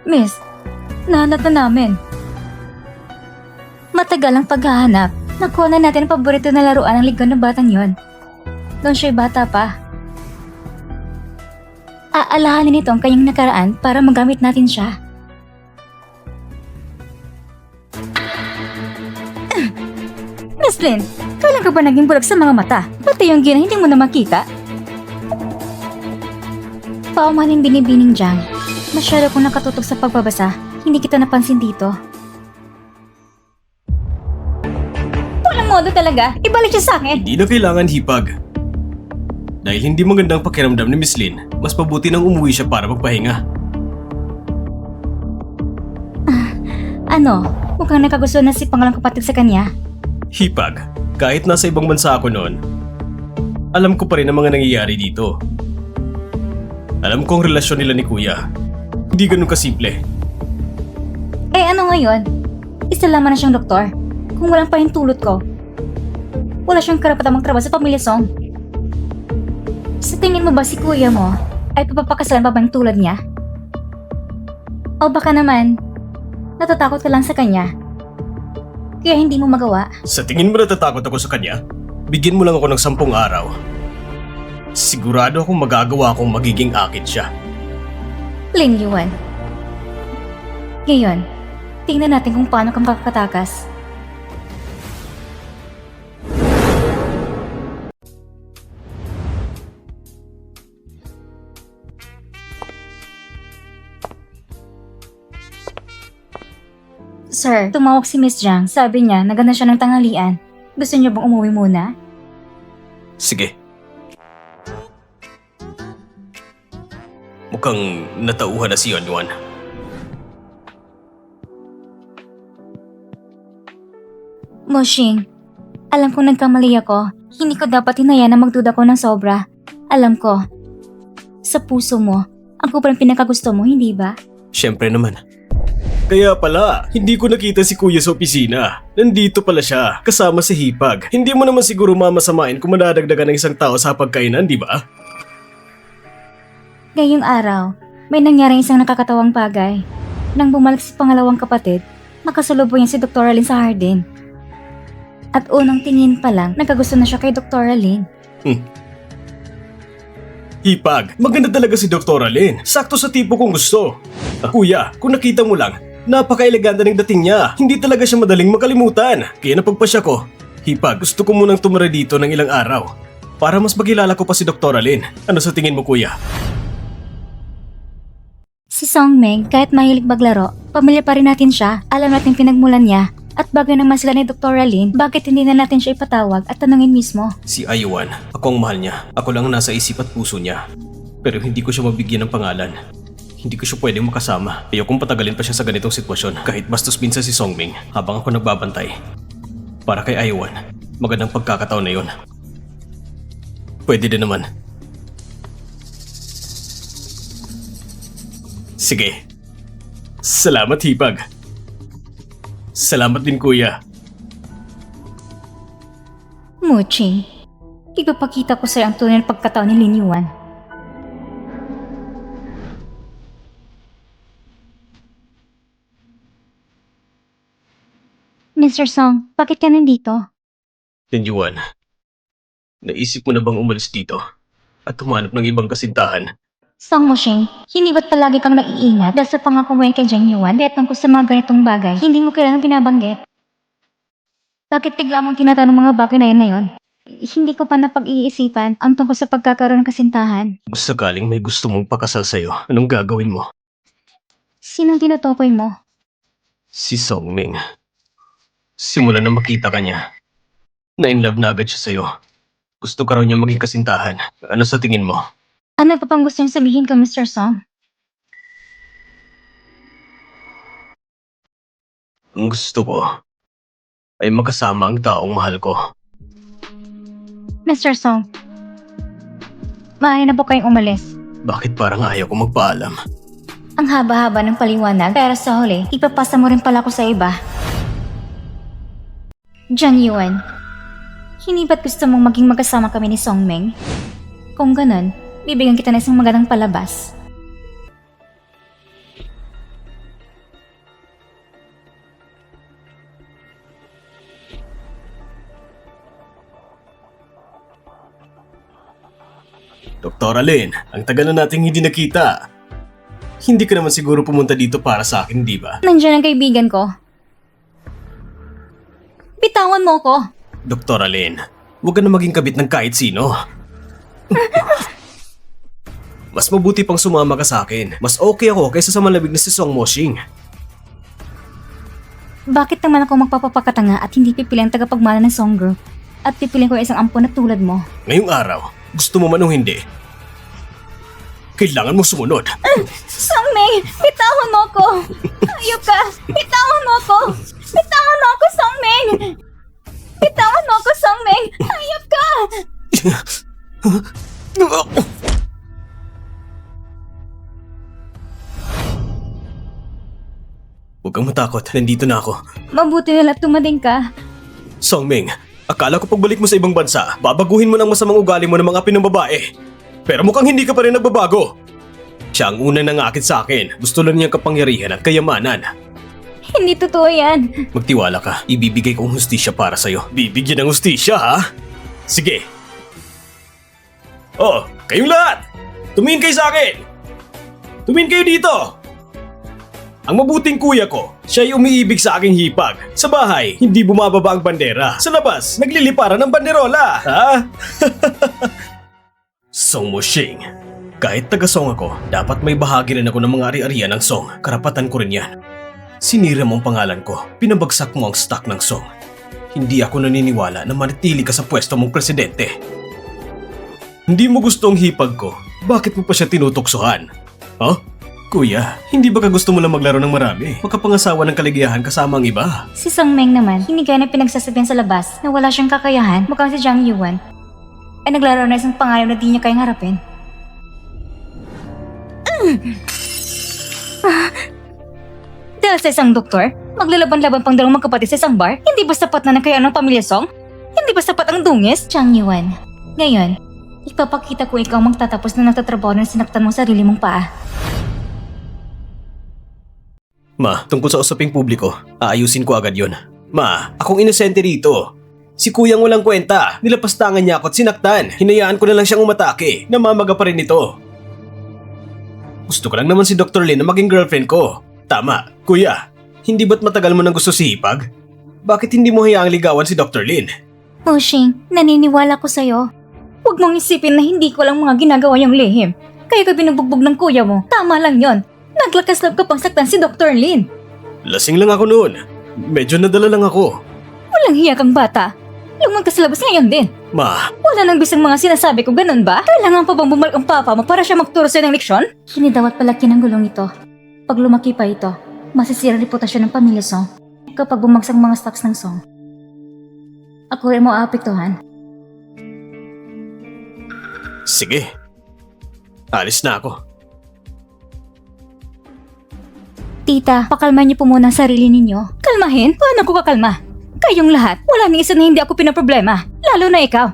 Miss, nahanap na namin. Matagal ang paghahanap. Nakuha na natin ang paborito na laruan ng ligaw ng batang yon. Noon siya'y bata pa. Aalahanin nito ang kanyang nakaraan para magamit natin siya. Miss Lynn, kailan ka ba naging bulag sa mga mata? Pati yung gina hindi mo na makita? Paumaning binibining Jang. Masyado kong nakatutok sa pagbabasa. Hindi kita napansin dito. Walang modo talaga. Ibalik siya sa akin. Hindi na kailangan hipag. Dahil hindi magandang pakiramdam ni Miss Lynn, mas mabuti nang umuwi siya para magpahinga. Ano? Mukhang nakagusto na si pangalang kapatid sa kanya. Hipag, kahit nasa ibang bansa ako noon, alam ko pa rin ang mga nangyayari dito. Alam ko ang relasyon nila ni Kuya. Hindi ganun kasimple. Ano ngayon? Isa lamang na siyang doktor. Kung walang pahintulot ko, wala siyang karapatang magtrabaho sa pamilya Song. Sa tingin mo ba si kuya mo ay papapakasalan pa bang tulad niya? O baka naman, natatakot ka lang sa kanya, kaya hindi mo magawa? Sa tingin mo natatakot ako sa kanya? Bigyan mo lang ako ng 10 araw. Sigurado akong magagawa akong magiging akit siya. Lin Yuan. Ngayon, tingnan natin kung paano kang makakatakas. Sir, tumawag si Miss Jiang. Sabi niya, nagana siya ng tanghalian. Gusto niyo bang umuwi muna? Sige. Mukhang natauhan na si Yuan. Moshing, alam kong nagkamali ako. Hindi ko dapat hinayaan na magduda ko ng sobra. Alam ko, sa puso mo, ako pa rin pinakagusto mo, hindi ba? Siyempre naman. Kaya pala, hindi ko nakita si Kuya sa opisina. Nandito pala siya, kasama si Hipag. Hindi mo naman siguro mamasamain kung madadagdagan ng isang tao sa pagkainan, di ba? Ngayong araw, may nangyaring isang nakakatawang bagay. Nang bumalik si pangalawang kapatid, nakasalubong niya si Dr. Lin sa hardin. At unang tingin pa lang, nagkagusto na siya kay Dr. Lin. Hipag, maganda talaga si Dr. Lin. Sakto sa tipo kong gusto. Kuya, kung nakita mo lang, napaka-eleganda ng dating niya. Hindi talaga siya madaling makalimutan. Kaya napagpasya ko. Hipag, gusto ko munang tumira dito ng ilang araw. Para mas magkilala ko pa si Dr. Lin. Ano sa tingin mo, kuya? Si Song Meng, kahit mahilig maglaro, pamilya pa rin natin siya. Alam natin pinagmulan niya. At bagay naman sila ni Dr. Lin, bakit hindi na natin siya ipatawag at tanungin mismo? Si Ayuan, ako ang mahal niya. Ako lang ang nasa isip at puso niya. Pero hindi ko siya mabigyan ng pangalan. Hindi ko siya pwedeng makasama. Ayokong patagalin pa siya sa ganitong sitwasyon. Kahit bastos minsan si Songming habang ako nagbabantay. Para kay Ayuan, magandang pagkakataon na yun. Pwede din naman. Sige. Salamat, Hipag. Salamat din, kuya. Muching, ipapakita ko sa'yo ang tunay na pagkatao ni Lin Yuan. Mr. Song, bakit ka nandito? Lin Yuan, naisip mo na bang umalis dito at humanap ng ibang kasintahan? Song Mushing, hindi ba't palagi kang naiingat dahil sa pangako mo kay Jiang Yuan dahil tungkol sa mga ganitong bagay, hindi mo kailangang binabanggit? Bakit bigla mong tinatanong mga bagay na yun ngayon? Hindi ko pa napag-iisipan ang tungkol sa pagkakaroon ng kasintahan. Kung sakaling may gusto mong pakasal sa'yo, anong gagawin mo? Sinong tinutukoy mo? Si Songming. Simula na makita ka niya, na-inlove na agad siya sa'yo. Gusto ka raw niya maging kasintahan. Ano sa tingin mo? Ano pa pang gusto niyong sabihin ko, Mr. Song? Ang gusto ko ay makasama ang taong mahal ko. Mr. Song, maaari na po kayong umalis. Bakit parang ayaw ko magpaalam? Ang haba-haba ng paliwanag, pero sa huli, ipapasa mo rin pala ako sa iba. Jiang Yuan, hindi ba't gusto mong maging magkasama kami ni Song Meng? Kung ganun, bibigyan kita ng isang magandang palabas. Dr. Lin, ang tagal na nating hindi nakita. Hindi ka naman siguro pumunta dito para sa akin, di ba? Nandiyan ang kaibigan ko. Bitawan mo ko. Dr. Lin, huwag ka na maging kabit ng kahit sino. Mas mabuti pang sumama ka sa akin. Mas okay ako kaysa sa malamig na si Song Moshing. Bakit naman ako magpapapakatanga at hindi pipili ang tagapagmana ng Song Group? At pipiliin ko isang ampon na tulad mo. Ngayong araw, gusto mo man o hindi, kailangan mo sumunod. Songming! Bitawan mo ko! Ayop ka! Bitawan mo ko! Bitawan mo ko, Songming! Bitawan mo ko, Songming! Ayop ka! Huwag kang matakot, nandito na ako. Mabuti na lang tumading ka. Songming, akala ko pagbalik mo sa ibang bansa, babaguhin mo ng masamang ugali mo ng mga pinambabae. Pero mukhang hindi ka pa rin nagbabago. Siya ang unang nangakit sa akin. Gusto lang niyang kapangyarihan at kayamanan. Hindi totoo yan. Magtiwala ka, ibibigay ko ang hustisya para sa'yo. Bibigyan ng hustisya, ha? Sige. Oh, kayong lahat! Tumingin kayo sa akin! Tumingin kayo dito! Ang mabuting kuya ko, siya'y umiibig sa aking hipag. Sa bahay, hindi bumababa ang bandera. Sa labas, nagliliparan ng banderola. Ha? Song Moshing. Kahit taga-song ako, dapat may bahagi rin ako ng mga ari-arian ng song. Karapatan ko rin yan. Sinira mo ang pangalan ko. Pinabagsak mo ang stock ng song. Hindi ako naniniwala na manatili ka sa pwesto mong presidente. Hindi mo gusto ang hipag ko. Bakit mo pa siya tinutuksohan? Huh? Kuya, hindi ba ka gusto mo lang maglaro ng marami? Makapangasawa ng kaligayahan kasama ang iba. Si Songmeng naman, hindi gaya na pinagsasabihan sa labas na wala siyang kakayahan, mukhang si Jiang Yuan ay naglaro na isang pangalan na di niya kayang harapin. Dahil sa isang doktor, maglalaban-laban pang dalawang magkapatid sa isang bar, hindi ba sapat na nakayaan ng pamilya Song? Hindi ba sapat ang dungis? Jiang Yuan, ngayon, ipapakita ko ikaw magtatapos na nagtatrabaho na sinaktan mo sarili mong paa. Ma, tungkol sa usaping publiko, aayusin ko agad yon. Ma, akong inosente rito. Si kuyang walang kwenta, nilapastangan niya ako at sinaktan. Hinayaan ko na lang siyang umatake, namamaga pa rin ito. Gusto ko lang naman si Dr. Lin na maging girlfriend ko. Tama, kuya, hindi ba't matagal mo nang gusto si Hipag? Bakit hindi mo hayaang ligawan si Dr. Lin? Moshing, naniniwala ko sa'yo. Huwag mong isipin na hindi ko lang mga ginagawa yung lihim. Kaya ka binubugbog ng kuya mo. Tama lang yon. Naglakas-lab ka pang saktan si Dr. Lin. Lasing lang ako noon. Medyo nadala lang ako. Walang hiya kang bata. Lumang ka sa labas ngayon din. Ma, Wala nang bisang mga sinasabi ko, ganun ba? Kailangan pa bang bumalik ang papa mo para siya magturo sa'yo ng leksyon? Hindi dapat palaki ng gulong ito. Pag lumaki pa ito, masisira ang reputasyon ng pamilya Song kapag bumagsang mga stocks ng Song. Ako rin mo aapektuhan. sige. Alis na ako. Tita, pakalma niyo po muna ang sarili ninyo. Kalmahin? Paano ko kakalma? Kayong lahat, wala ni isa na hindi ako pinaproblema. Lalo na ikaw.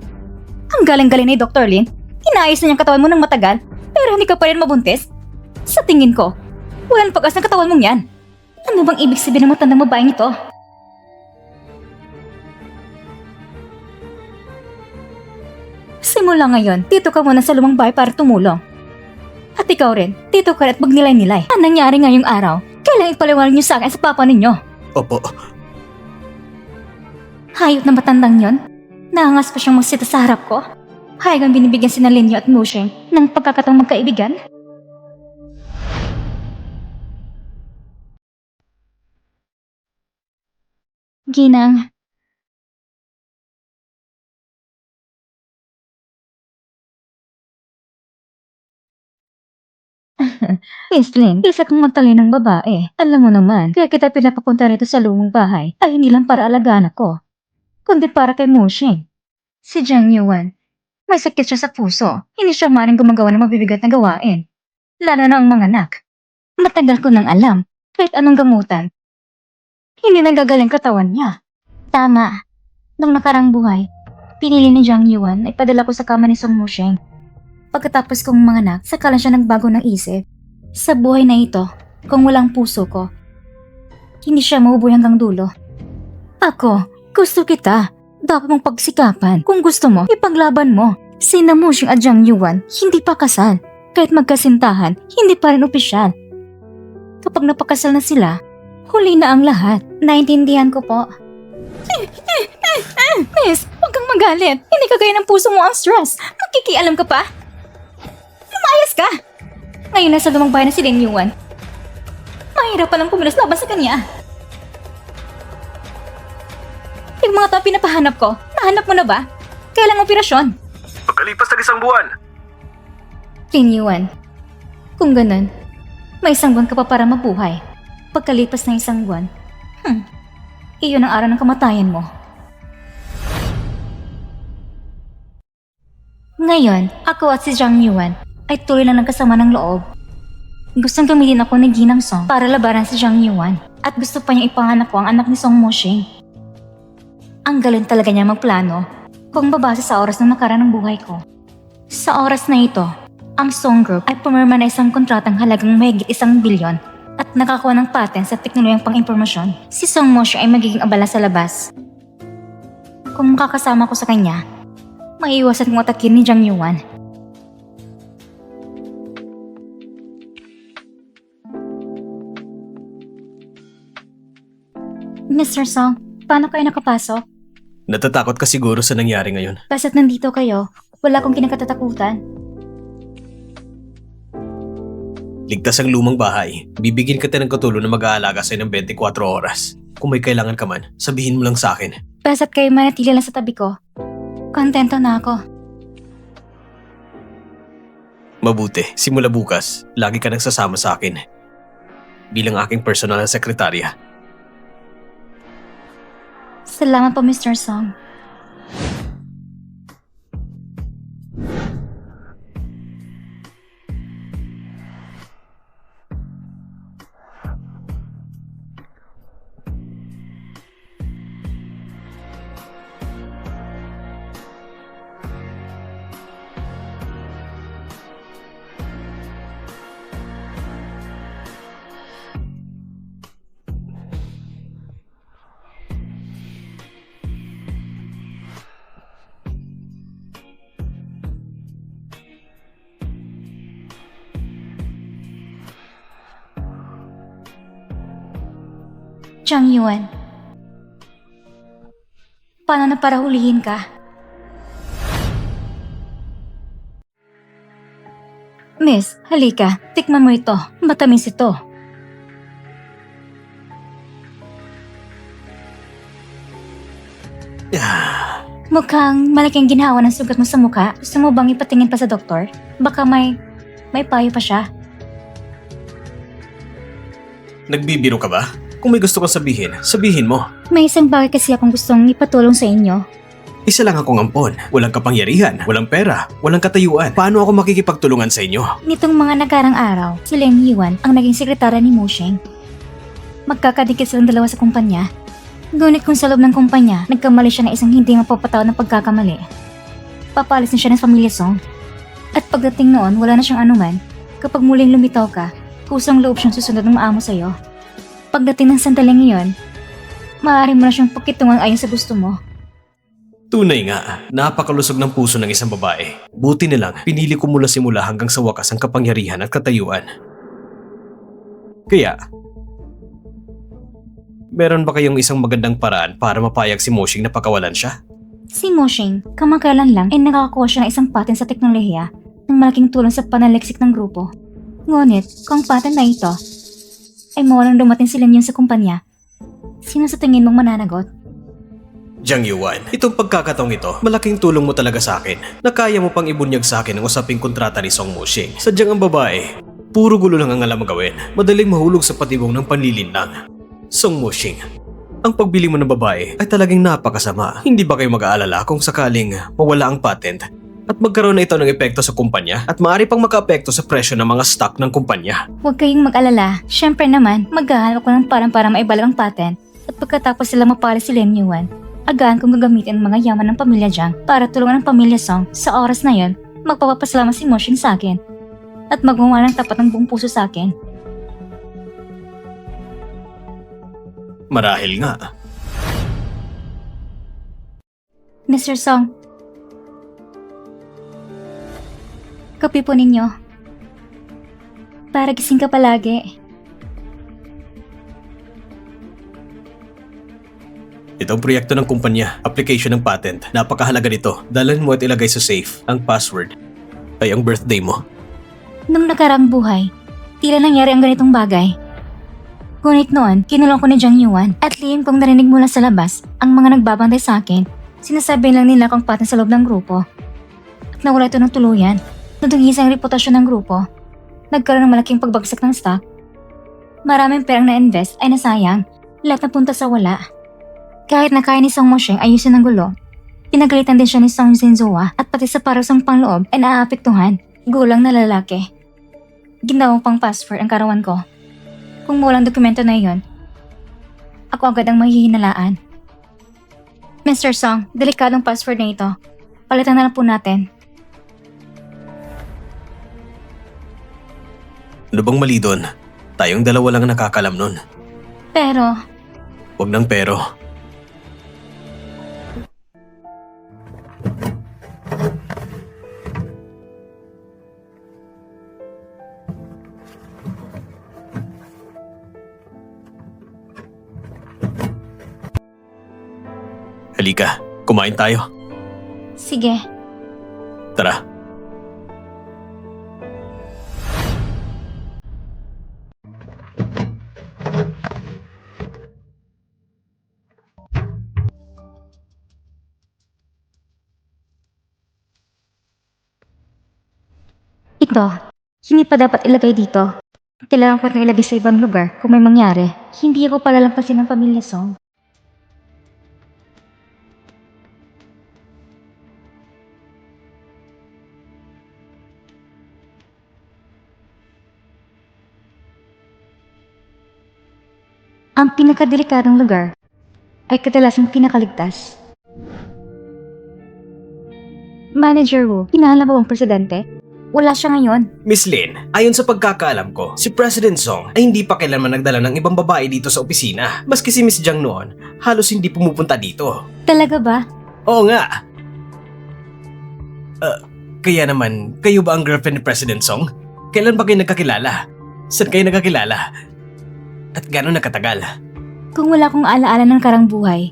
Ang galing-galing ni Dr. Lin. Inaayos na niyang katawan mo ng matagal, pero hindi ka pa rin mabuntis. Sa tingin ko, walang pag-asa ng katawan mong yan. Ano bang ibig sabihin ng matandang babaeng ito? Simula ngayon, dito ka muna sa lumang bahay para tumulong. At ikaw rin, dito ka rin at magnilay-nilay. Ang nangyari ngayong araw, kailangan ipaliwanag niyo sa akin sa papa ninyo. Opo. Hayop na matandang yon. Naangas pa siyang magsita sa harap ko. Hayagang binibigyan si Linyo at Moshing ng pagkakataong magkaibigan. Ginang. Islin, isa kang matalinong babae. Alam mo naman, kaya kita pinapapunta rito sa lumang bahay ay hindi lang para alagaan ako, kundi para kay Moshing. Si Jiang Yuan, may sakit siya sa puso. Hindi siya maring gumagawa ng mabibigat na gawain. Lalo na ang mga anak. Matagal ko nang alam, kahit anong gamutan, hindi nagagaling katawan niya. Tama. Nung nakarang buhay, pinili ni Jiang Yuan na ipadala ko sa kama ni Song Moshing. Pagkatapos kong manganak, saka lang siya nagbago ng isip. Sa buhay na ito, kung walang puso ko, hindi siya mabubuhay hanggang dulo. Ako, gusto kita. Dapat mong pagsikapan. Kung gusto mo, ipaglaban mo. Sina Moshing at Jiang Yuan hindi pa kasal. Kahit magkasintahan, hindi pa rin opisyal. Kapag napakasal na sila, huli na ang lahat. Naintindihan ko po. Miss, huwag kang magalit. Hindi kagaya ng puso mo ang stress. Magkikialam ka pa? Lumayas ka! Ngayon nasa lumang bahay na si Lin Yuan. Mahirap pa lang kumilos laban sa kanya. Yung mga tao pinapahanap ko, nahanap mo na ba? Kailang operasyon? Pagkalipas ng isang buwan. Lin Yuan, kung ganun, may isang buwan ka pa para mabuhay. Pagkalipas ng isang buwan, iyon ang araw ng kamatayan mo. Ngayon, ako at si Jiang Yuan ay tuloy na nagkasama ng loob. Gustong gamitin ako ni Ginang Song para labanan si Jiang Yuan at gusto pa niyang ipanganak ko ang anak ni Song Moshing. Ang galing talaga niya magplano kung babase sa oras na nakaraan ng buhay ko. Sa oras na ito, ang Song Group ay pumirma na isang kontratang halagang mahigit 1 bilyon at nakakuha ng patent sa teknolohiyang pang-impormasyon. Si Song Moshing ay magiging abala sa labas. Kung makakasama ko sa kanya, maiiwasan kong atakin ni Jiang Yuan. Mr. Song, paano kayo nakapasok? Natatakot ka siguro sa nangyari ngayon. Basta't nandito kayo, wala akong kinakatatakutan. Ligtas ang lumang bahay. Bibigyan kita ng katulong na mag-aalaga sa'yo ng 24 oras. Kung may kailangan ka man, sabihin mo lang sa akin. Basta't kayo manatili lang sa tabi ko, kontento na ako. Mabuti, simula bukas, lagi ka nang sasama sa akin. Bilang aking personal na sekretarya. Salamat po, Mr. Song. Jiang Yuan, paano na para hulihin ka? Miss, halika. Tikman mo ito. Matamis ito. Mukhang malaking ginhawa ng sugat mo sa mukha. Gusto mo bang ipatingin pa sa doktor? Baka may payo pa siya. Nagbibiro ka ba? Kung may gusto kang sabihin, sabihin mo. May isang bagay kasi akong gustong ipatulong sa inyo. Isa lang akong ampon. Walang kapangyarihan, walang pera, walang katayuan. Paano ako makikipagtulungan sa inyo? Nitong mga nagarang araw, si Lin Yuan ang naging sekretarya ni Moshing. Magkakadikit silang dalawa sa kumpanya. Ngunit kung sa loob ng kumpanya, nagkamali siya ng isang hindi mapapatawad na pagkakamali. Papalis na siya ng pamilya Song. At pagdating noon, wala na siyang anuman. Kapag muling lumitaw ka, kusang loob siyang susunod ng maamo sa'yo. Pagdating ng sandaling iyon, maaari mo na siyang pakitungan ayon sa gusto mo. Tunay nga, napakalusog ng puso ng isang babae. Buti na lang, pinili ko mula simula hanggang sa wakas ang kapangyarihan at katayuan. Kaya, meron ba kayong isang magandang paraan para mapayag si Moshing na pakawalan siya? Si Moshing, kamakailan lang ay nakakakuha siya ng isang patent sa teknolohiya ng malaking tulong sa panaliksik ng grupo. Ngunit, kung patent na ito ay mawalang dumating sila niyon sa kumpanya, sino sa tingin mong mananagot? Jiang Yuan, itong pagkakataong ito, malaking tulong mo talaga sa akin na kaya mo pang ibunyag sa akin ang usaping kontrata ni Song Moshing. Sadyang ang babae, puro gulo lang ang alam gawin. Madaling mahulog sa patibong ng panlilinlang. Song Moshing, ang pagbili mo ng babae ay talagang napakasama. Hindi ba kayo mag-aalala kung sakaling mawala ang patent at magkaroon na ito ng epekto sa kumpanya at maaari pang maka-apekto sa presyo ng mga stock ng kumpanya? Huwag kayong mag-alala. Siyempre naman, maghahanap ko ng parang para maibalag ang patent at pagkatapos sila mapalis si Lin Yuan, agahan kong gagamitin ang mga yaman ng pamilya Jiang para tulungan ang pamilya Song. Sa oras na yon, magpapasalamat si Moshing sa akin at magmamahal ng tapat ng buong puso sa akin. Marahil nga. Mr. Song, Kape po ninyo. Para gising ka palagi. Ito ang proyekto ng kumpanya, application ng patent. Napakahalaga nito. Dalhin mo at ilagay sa safe. Ang password ay ang birthday mo. Nung nakarang buhay, tila nangyari ang ganitong bagay. Ngunit noon, kinulong ko ni Jiang Yuan at lihim kong narinig mula sa labas ang mga nagbabantay sa akin. Sinasabi lang nila kung patent sa loob ng grupo. At nawala ito ng tuluyan. Nadungis ang reputasyon ng grupo. Nagkaroon ng malaking pagbagsak ng stock. Maraming perang na-invest ay nasayang. Lahat napunta sa wala. Kahit na kaya ni Song Mosheng ayusin ang gulo, pinagalitan din siya ni Song Jinzhua at pati sa parusang pangloob ay naaapektuhan. Gulang na lalaki. Ginawang pang password ang karawan ko. Kung walang dokumento na iyon, ako agad ang mahihinalaan. Mr. Song, delikadong password na ito. Palitan na lang po natin. Ano bang mali doon? Tayong dalawa lang nakakalam nun. Pero, Huwag ng pero. Halika, kumain tayo. sige. Tara. Ito, hindi pa dapat ilagay dito. Kailangan ko na ilagay sa ibang lugar kung may mangyari. Hindi ako palalampasin ng pamilya Song. Ang pinakadelikadong lugar ay kadalasang pinakaligtas. Manager Wu, hinahanap mo bang presidente? Wala siya ngayon. Miss Lin, ayon sa pagkakaalam ko, si President Song ay hindi pa kailanman nagdala ng ibang babae dito sa opisina. Maski si Miss Jiang noon, halos hindi pumupunta dito. Talaga ba? Oo nga. Kaya naman, kayo ba ang girlfriend ni President Song? Kailan ba kayo nagkakilala? Saan kayo nagkakilala? At gano'n nakatagal? Kung wala akong alaala ng karang buhay,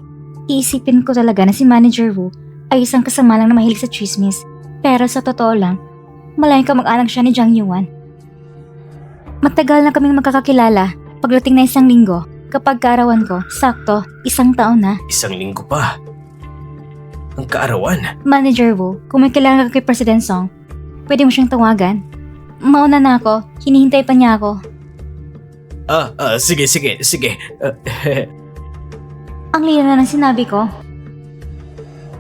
iisipin ko talaga na si Manager Wu ay isang kasama lang na mahilig sa chismis. Pero sa totoo lang, malayang kamag-anak siya ni Jiang Yuan. Matagal na kaming magkakakilala. Pagdating na 1 linggo, kapag kaarawan ko, sakto, 1 taon na. 1 linggo pa. Ang kaarawan. Manager Wu, kung may kailangan ka kay President Song, pwede mo siyang tawagan. Mauna na ako, hinihintay pa niya ako. Sige. Ang lino na ng sinabi ko.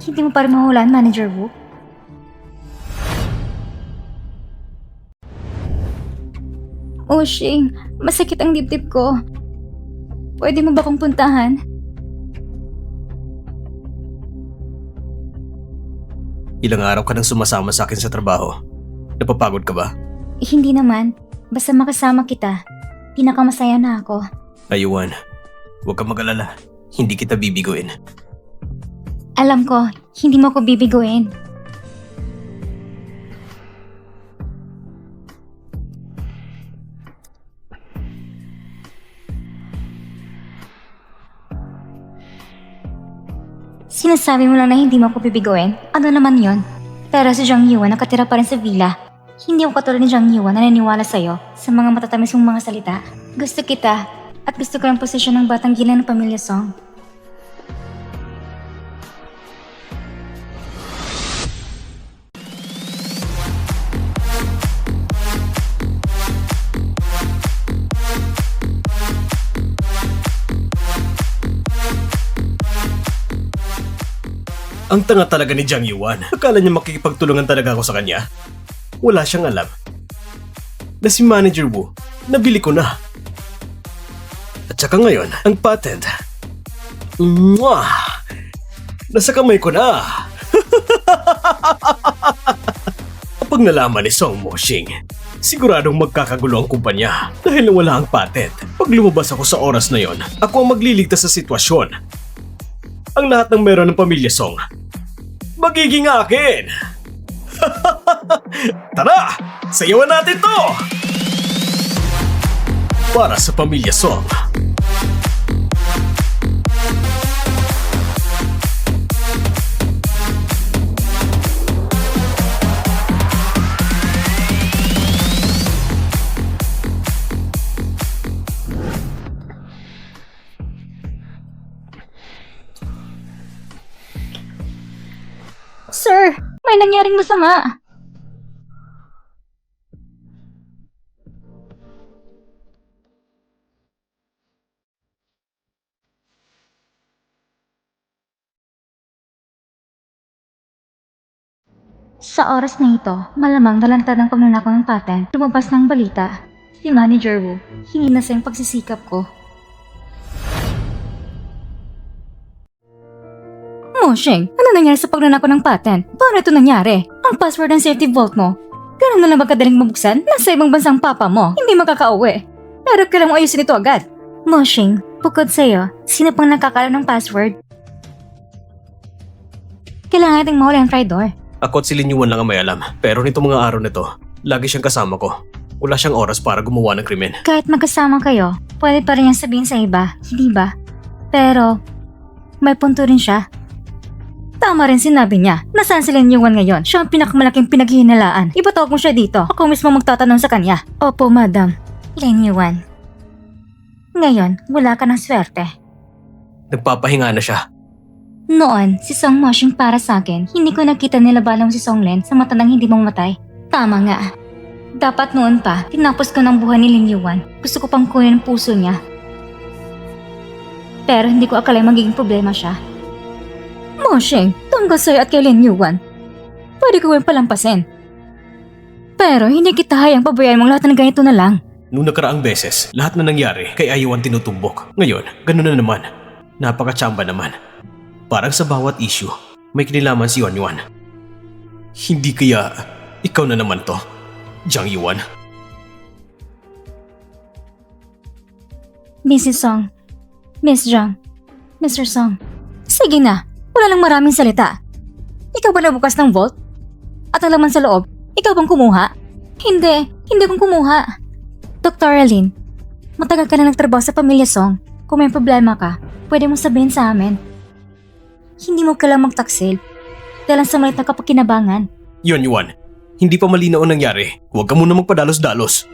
Hindi mo pa rin mahulaan, Manager Wu? Oh, Shing, masakit ang dibdib ko. Pwede mo ba kong puntahan? Ilang araw ka nang sumasama sa akin sa trabaho. Napapagod ka ba? Hindi naman. Basta makasama kita. Pinakamasaya na ako. Ayuan, huwag kang mag-alala. Hindi kita bibiguin. Alam ko, hindi mo ko bibiguin. Sinasabi mo lang na hindi mo ko bibiguin? Ano naman yon? Pero si Jiang Yuan nakatira pa rin sa villa. Hindi ako katulad ni Jiang Yuan na naniniwala sa'yo sa mga matatamis mong mga salita. Gusto kita at gusto ko ang posisyon ng batang gina ng pamilya Song. Ang tanga talaga ni Jiang Yuan. Akala niya makikipagtulungan talaga ako sa kanya. Wala siyang alam na si Manager Wu, nabili ko na. At saka ngayon, ang patent. Mwah! Nasa kamay ko na. Kapag nalaman ni Song Moshing, siguradong magkakagulo ang kumpanya dahil wala ang patent. Pag lumabas ako sa oras na yon, ako ang magliligtas sa sitwasyon. Ang lahat ng meron ng pamilya Song, magiging akin! Tara! Sayawan natin to! Para sa Pamilya Song. Sir, may nangyaring masama. Sa oras na ito, malamang nalantad ng pagnanakaw ng patent, lumabas ng balita. Si Manager Wu, hingi na sa yung pagsisikap ko. Moshing, ano nangyari sa pagnanakaw ng patent? Paano ito nangyari? Ang password ng safety vault mo, ganun na lang magkadaling mabuksan? Nasa ibang bansang papa mo, hindi makakauwi. Pero kailangan mo ayusin ito agad. Moshing, bukod sa'yo, sino pang nakakalam ng password? Kailangan nating mahuli ang traitor. Ako at si Lin Yuan lang ang may alam. Pero nito mga araw nito, lagi siyang kasama ko. Wala siyang oras para gumawa ng krimen. Kahit magkasama kayo, pwede pa rin niyang sabihin sa iba, hindi ba? Pero, may punto rin siya. Tama rin sinabi niya. Nasaan si Lin Yuan ngayon? Siya ang pinakamalaking pinaghihinalaan. Ipatawag mo siya dito. Ako mismo magtatanong sa kanya. Opo, madam. Lin Yuan. Ngayon, wala ka ng swerte. Nagpapahinga na siya. Noon, si Song Moshing para sa akin, hindi ko nakita nilabalang si Song Len sa matandang hindi mamatay. Tama nga. Dapat noon pa, tinapos ko ng buhay ni Lin Yuan. Gusto ko pang kunin ang puso niya. Pero hindi ko akala magiging problema siya. Moshing, tungkol sa'yo at kay Lin Yuan. Pwede ko yung palampasin. Pero hindi kita hayang pabayaan mong lahat ng ganito na lang. Noong nakaraang beses, lahat na nangyari kay Ayuan tinutumbok. Ngayon, ganun na naman. Napaka-tsamba naman. Parang sa bawat issue, may kinilaman si Yuan Yuan. Hindi kaya ikaw na naman to, Jiang Yuan? Mrs. Song, Miss Jiang, Mr. Song. Sige na, wala lang maraming salita. Ikaw ba nabukas ng vault? At ang laman sa loob, ikaw bang kumuha? Hindi akong kumuha. Dr. Alin, matagal ka na nagtrabaho sa Pamilya Song. Kung may problema ka, pwede mong sabihin sa amin. Hindi mo kailangang magtaksil dahil sa malit na kapakinabangan. Yuan Yuan, hindi pa malinaw ang nangyari. Huwag ka muna magpadalos-dalos.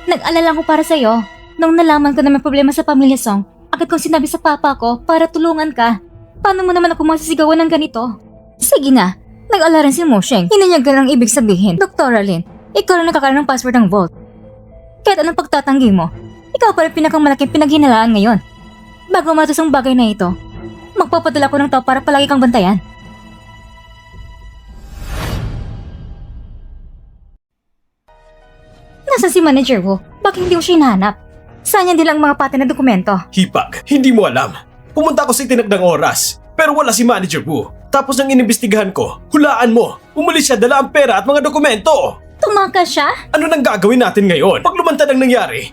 Nag-alala ko para sa'yo. Nung nalaman ko na may problema sa Pamilya Song, agad kong sinabi sa papa ko para tulungan ka. Paano mo naman ako masisigawan ng ganito? Sige na, nag-alala rin si Mosheng. Hindi niya ganang ibig sabihin. Dr. Lin, ikaw lang nakakaroon ng password ng vault. Kahit anong pagtatanggi mo, ikaw pa rin pinakamalaking pinaghinalaan ngayon. Bago matus ang bagay na ito, magpapadala ko ng tao para palagi kang bantayan. Nasaan si Manager Wu? Bakit hindi mo siya hinahanap? Saan niya nilang mga pati na dokumento? Hipag, hindi mo alam. Pumunta ako sa itinagdang oras, pero wala si Manager Wu. Tapos nang inimbestigahan ko, hulaan mo, umalis siya dala ang pera at mga dokumento. Tumakas siya? Ano nang gagawin natin ngayon? Pag lumantad ang nangyari,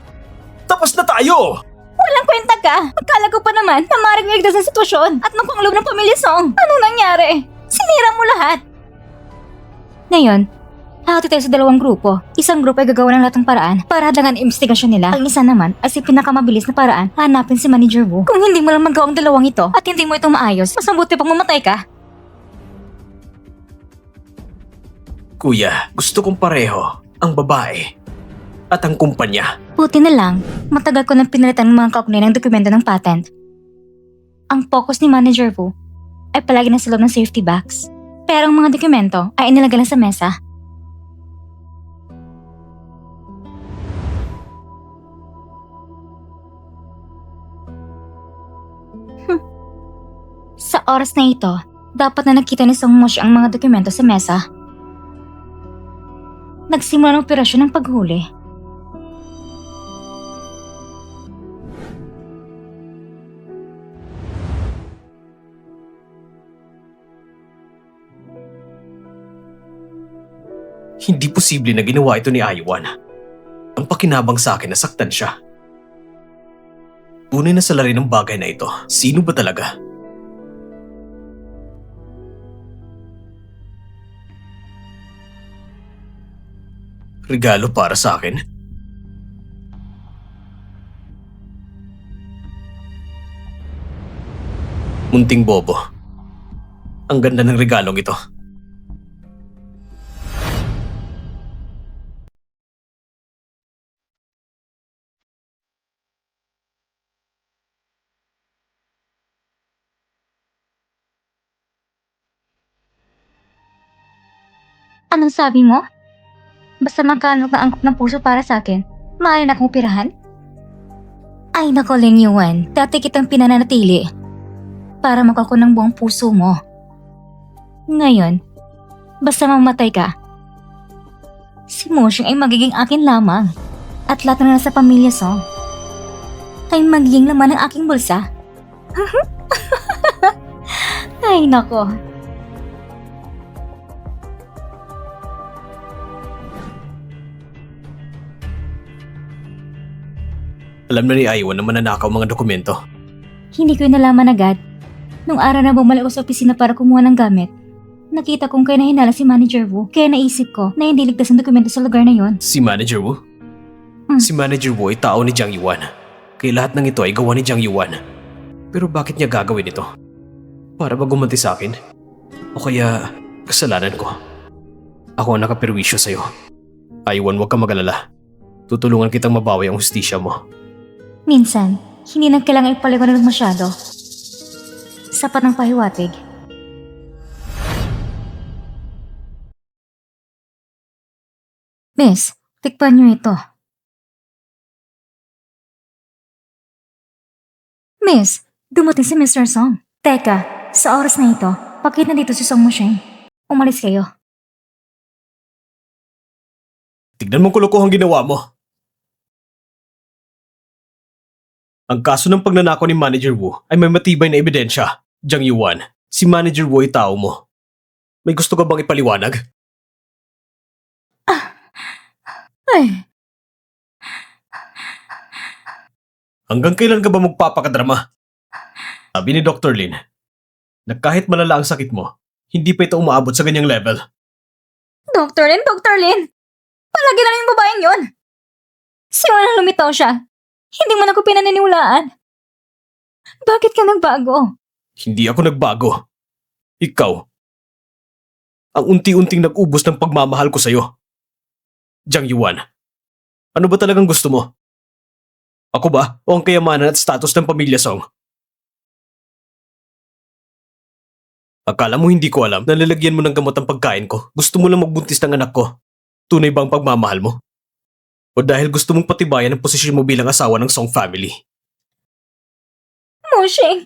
tapos na tayo! Walang kwenta ka! Akala ko pa naman na maaaring ligtas ang sitwasyon at magpanglob ng Pamilya Song. Anong nangyari? Sinira mo lahat! Ngayon, hahati tayo sa dalawang grupo. Isang grupo ay gagawa ng lahat ng paraan para hadlangan ang investigasyon nila. Ang isa naman ay si pinakamabilis na paraan hanapin si Manager Wu. Kung hindi mo lang magawa ang dalawang ito at hindi mo ito maayos, mas mabuti pang mamatay ka. Kuya, gusto kong pareho ang babae at ang kumpanya. Buti na lang, matagal ko nang pinalitan ng mga kaugnay ng dokumento ng patent. Ang focus ni Manager Wu ay palagi nasa loob ng safety box. Pero ang mga dokumento ay inilagay lang sa mesa. Sa oras na ito, dapat na nakita ni Song Moshi ang mga dokumento sa mesa. Nagsimula ng operasyon ng paghuli. Hindi posible na ginawa ito ni Ayuan. Ang pakinabang sa akin na saktan siya. Tunay na salari ng bagay na ito. Sino ba talaga? Regalo para sa akin? Munting bobo. Ang ganda ng regalong ito. Anong sabi mo? Basta magkano ka angkop ng puso para sa akin, maaari na akong pirahan? Ay nako, Lin Yuan, dati kitang pinananatili para makako ng buong puso mo. Ngayon, basta mamatay ka, si Moshing ay magiging akin lamang at lahat na nasa pamilya Song ay magiging laman ng aking bulsa. Ay nako. Alam na ni Aiwan na mananakaw mga dokumento. Hindi ko nalaman agad. Nung araw na bumalik ko sa opisina para kumuha ng gamit, nakita kong kaya nahinala si Manager Wu, kaya naisip ko na hindi ligtas ang dokumento sa lugar na yon. Si Manager Wu? Si Manager Wu ay tao ni Jiang Yuan. Kaya lahat ng ito ay gawa ni Jiang Yuan. Pero bakit niya gagawin ito? Para ba gumanti sa akin? O kaya kasalanan ko? Ako ang nakapirwisyo sa'yo. Aiwan, huwag kang mag-alala. Tutulungan kitang mabawi ang hustisya mo. Minsan, hindi na kailangan ipaliwanag masyado. Sapat ng pahiwatig. Miss, tikpan niyo ito. Miss, dumating si Mr. Song. Teka, sa oras na ito, bakit nandito si Song Moshing? Umalis kayo. Tignan mong kulukuhang ginawa mo. Ang kaso ng pagnanakaw ni Manager Wu ay may matibay na ebidensya. Jiang Yuan, si Manager Wu ay tao mo. May gusto ka bang ipaliwanag? Ay, Hanggang kailan ka ba magpapakadrama? Sabi ni Dr. Lin, na kahit malala ang sakit mo, hindi pa ito umaabot sa ganyang level. Dr. Lin! Palagi na lang yung babaeng yon. Sino na lumitaw siya? Hindi mo na ako pinaniniwalaan. Bakit ka nagbago? Hindi ako nagbago. Ikaw. Ang unti-unting nag-ubos ng pagmamahal ko sa'yo. Jiang Yuan, ano ba talagang gusto mo? Ako ba o ang kayamanan at status ng pamilya Song? Akala mo hindi ko alam na lalagyan mo ng gamot ang pagkain ko? Gusto mo lang magbuntis ng anak ko? Tunay ba ang pagmamahal mo? O dahil gusto mong patibayan ang posisyon mo bilang asawa ng Song family? Moshing!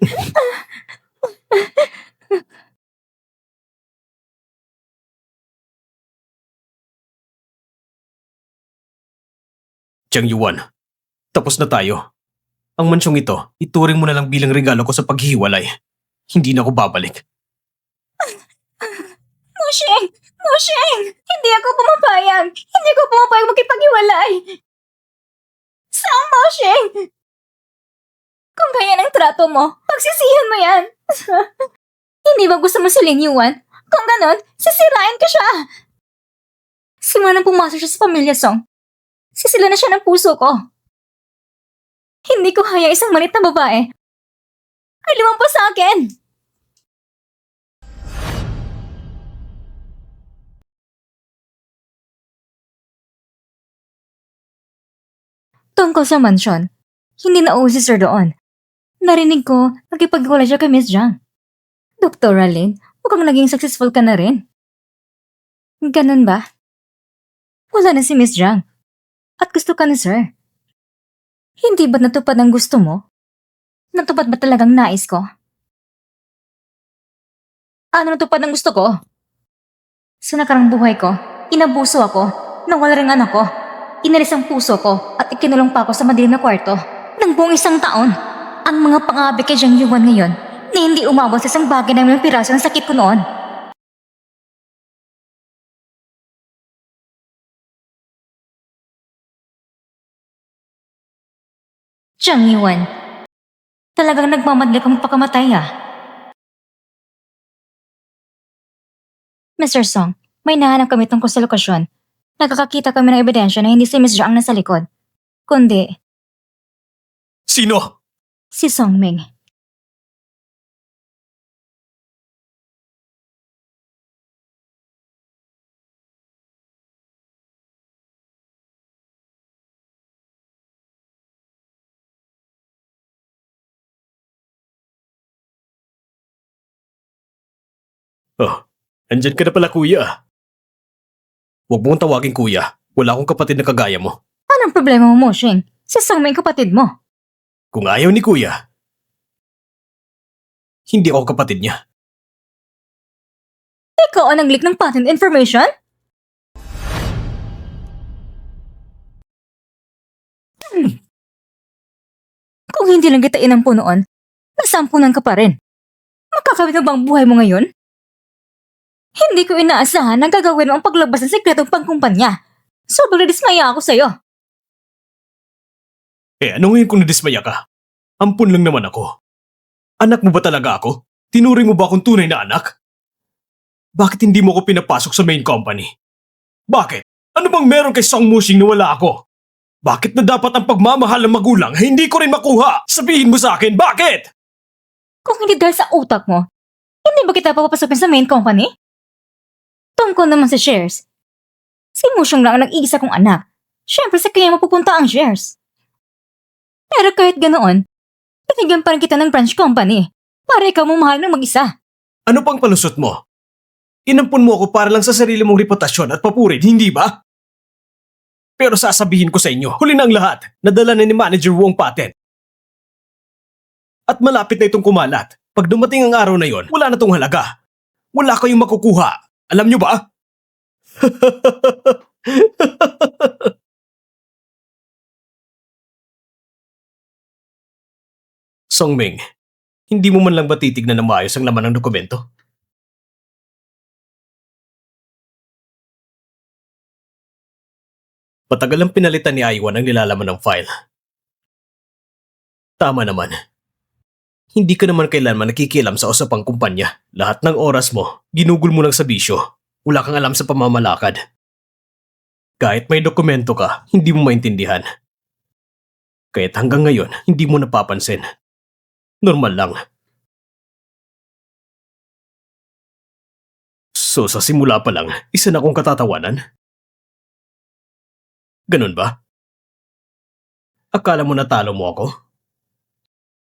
Jiang Yuan, tapos na tayo. Ang mansyong ito, ituring mo na lang bilang regalo ko sa paghihiwalay. Hindi na ako babalik. Moshing! Hindi ako pumapayag! Hindi ako pumapayag makipaghiwalay! Saan, Moshing? Kung kaya ng trato mo, pagsisihan mo yan! Hindi ba gusto mo si Lin Yuan? Kung ganon, sisirain ka siya! Simula nang pumasok siya sa pamilya Song, sisila na siya ng puso ko. Hindi ko hayang isang malit na babae ay lumampas sa akin! Tungkol sa mansyon, hindi na si Sir doon. Narinig ko, nakipagwala siya kay Miss Jiang. Dr. Lin, mukhang naging successful ka na rin. Ganun ba? Wala na si Miss Jiang. At gusto ka na, Sir. Hindi ba't natupad ang gusto mo? Natupad ba talagang nais ko? Ano natupad ang gusto ko? Sa nakarang buhay ko, inabuso ako, nawala rin anak ko. Inalis ang puso ko at ikinulong pa ako sa madilim na kwarto. Nang buong 1 taon, ang mga pang-aabig kay Jiang Yuan ngayon na hindi umabot sa isang bagay ng mga piraso ng sakit ko noon. Jiang Yuan, talagang nagmamadali kang pagkamatay ah. Mr. Song, may nahanap kami tungkol sa lokasyon. Nakakakita kami ng ebidensya na hindi si Miss Zhang nasa likod, kundi Sino? si Songming. Oh, andyan ka na pala kuya. Huwag mong tawagin kuya. Wala akong kapatid na kagaya mo. Anong problema mo, Moshing? Si Songming kapatid mo. Kung ayaw ni kuya, hindi ako kapatid niya. Ikaw ang nag-leak ng patent information? Kung hindi lang kita inampo noon, nasampunan ka pa rin. Makakawit na bang buhay mo ngayon? Hindi ko inaasahan na gagawin mo ang paglabas ng sekretong pangkumpanya. Sobrang dismaya ako sa'yo. Ano ngayon kung nadismaya ka? Ampun lang naman ako. Anak mo ba talaga ako? Tinuring mo ba akong tunay na anak? Bakit hindi mo ako pinapasok sa main company? Bakit? Ano bang meron kay Song Mushing na wala ako? Bakit na dapat ang pagmamahal ng magulang hindi ko rin makuha? Sabihin mo sa akin, bakit? Kung hindi dahil sa utak mo, hindi ba kita papapasukin sa main company? Tungkol naman sa shares. Si Mushong lang ang nag-iisa kong anak. Siyempre sa kanya mapupunta ang shares. Pero kahit ganoon, binigyan pa rin kita ng branch company para ikaw mamahal ng mag-isa. Ano pang palusot mo? Inampun mo ako para lang sa sarili mong reputasyon at papurin, hindi ba? Pero sasabihin ko sa inyo, huli na ang lahat, nadala na ni Manager Wu ang patent. At malapit na itong kumalat. Pag dumating ang araw na yon, wala na tong halaga. Wala kayong makukuha. Alam nyo ba? Songming, hindi mo man lang ba titignan na maayos ang laman ng dokumento? Matagal ang pinalitan ni Aiwan ang nilalaman ng file. Tama naman. Hindi ka naman kailanman nakikialam sa usapang kumpanya. Lahat ng oras mo, ginugol mo lang sa bisyo. Wala kang alam sa pamamalakad. Kahit may dokumento ka, hindi mo maintindihan. Kahit hanggang ngayon, hindi mo napapansin. Normal lang. So sa simula pa lang, isa na akong katatawanan? Ganun ba? Akala mo natalo mo ako?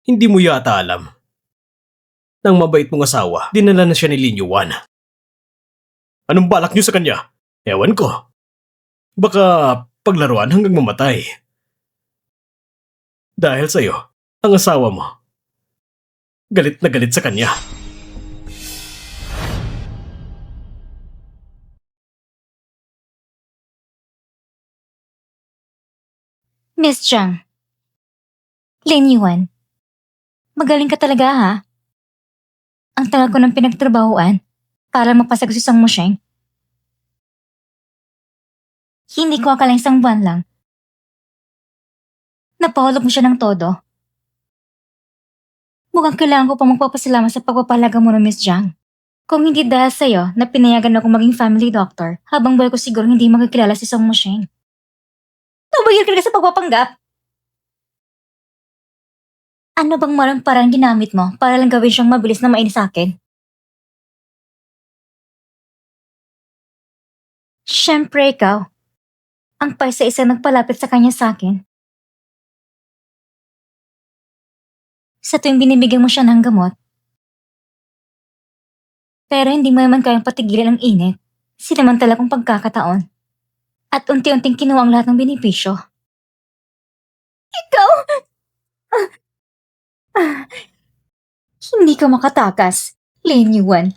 Hindi mo yata alam. Nang mabait mong asawa, dinala na siya ni Lin Yuan. Anong balak niyo sa kanya? Ewan ko. Baka paglaruan hanggang mamatay. Dahil sa'yo, ang asawa mo, galit na galit sa kanya. Miss Zhang. Lin Yuan. Magaling ka talaga ha. Ang tagal ko ng pinagtrabahuan para mapasag si Song Musheng. Hindi ko akala isang buwan lang. Napahulog mo siya ng todo. Mukhang kailangan ko pa magpapasalamat sa pagpapalaga mo ng Miss Zhang. Kung hindi dahil sa'yo na pinayagan ako maging family doctor, habang buhay ko siguro hindi magkakilala si Song Musheng. Tumigil ka sa pagpapanggap. Ano bang malang parang ginamit mo para lang gawin siyang mabilis na mainis sa akin? Siyempre ikaw. Ang paisa-isa nagpalapit sa kanya sa akin. Sa tuwing binibigyan mo siya ng gamot. Pero hindi mo naman kayang patigilan ang init. Sinamantala kong pagkakataon. At unti-unting kinuha ang lahat ng benepisyo. Ikaw! Hindi ka makatakas, Lin Yuan.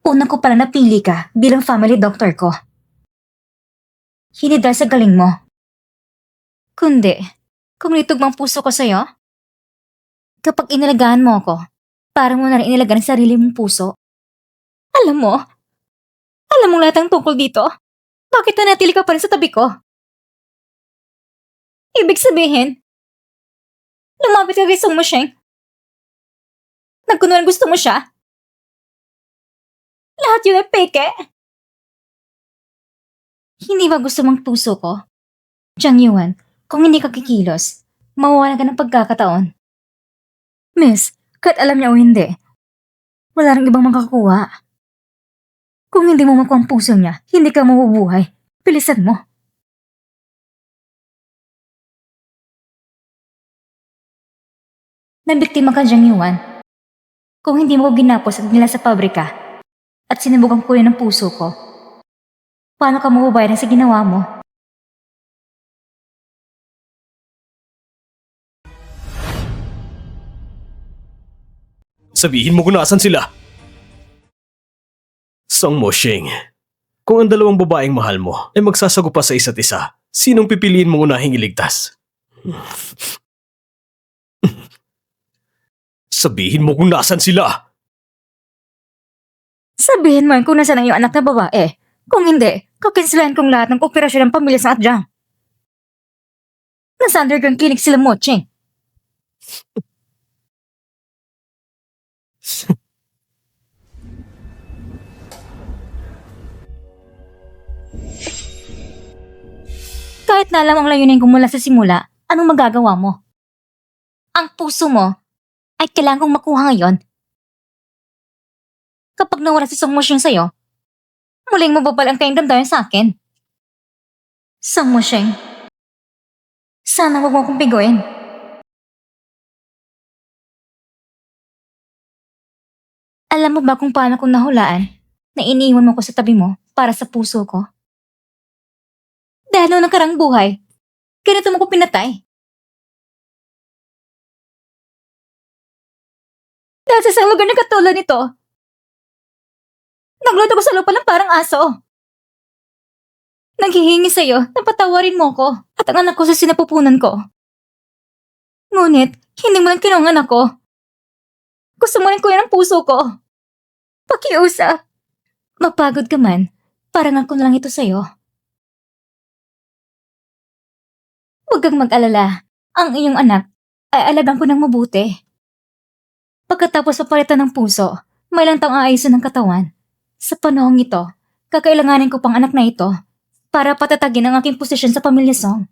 Una ko pala napili ka bilang family doctor ko. Hindi dahil sa galing mo. Kundi, kung nitugmang puso ko sa'yo, kapag inalagaan mo ako, parang mo na rin inalagaan ang sarili mong puso. Alam mo lahat ng tungkol dito. Bakit nanatili ka pa rin sa tabi ko? Ibig sabihin, lumapit ka kay Song Musheng. Nagkunwari gusto mo siya. Lahat yun ay peke. Hindi ba gusto mong puso ko? Jiang Yuan, kung hindi ka kikilos, mawawala ka ng pagkakataon. Miss, kahit alam niya o hindi, wala rin ibang makakuha. Kung hindi mo makuha ang puso niya, hindi ka mabubuhay. Bilisan mo. Nabiktima ka, Jiang Yuan. Kung hindi mo ko ginapos at nila sa pabrika at sinubukan ko ng puso ko, paano ka mabubayaran sa ginawa mo? Sabihin mo kung nasan sila. Song Moshing, kung ang dalawang babaeng mahal mo ay magsasagupa sa isa't isa, sinong pipiliin mong unahing iligtas? Sabihin mo kung nasan sila. Sabihin mo kung nasaan ang iyong anak na babae. Kung hindi, kakinsilahan kong lahat ng operasyon ng pamilya sa Atjang. Nasa underground clinic sila, Moching. Kahit na alam ang layunin ko mula sa simula, anong magagawa mo? Ang puso mo ay kailangan kong makuha ngayon. Kapag nawala si Song Moshing sa'yo, muling mababal ang kayong damdamin sa akin. Song Moshing, sana huwag mo akong biguin. Alam mo ba kung paano kong nahulaan na iniiwan mo ko sa tabi mo para sa puso ko? Dahil noong nakarang buhay, ganito mo ko pinatay. Dahil sa isang lugar na katulad nito, nagluto ko sa lupa ng parang aso. Naghihingi sa'yo na patawarin mo ko at ang anak ko sa sinapupunan ko. Ngunit, hindi mo lang kinuha ang anak ko. Gusto mo rin kuya ng puso ko. Pakiusa. Mapagod ka man, parang ako na lang ito sa'yo. Huwag kang mag-alala. Ang iyong anak ay alagaan ko ng mabuti. Pagkatapos papalitan ng puso, may ilang taong aayusin ng katawan. Sa panahong ito, kakailanganin ko pang anak na ito para patatagin ang aking posisyon sa pamilya Song.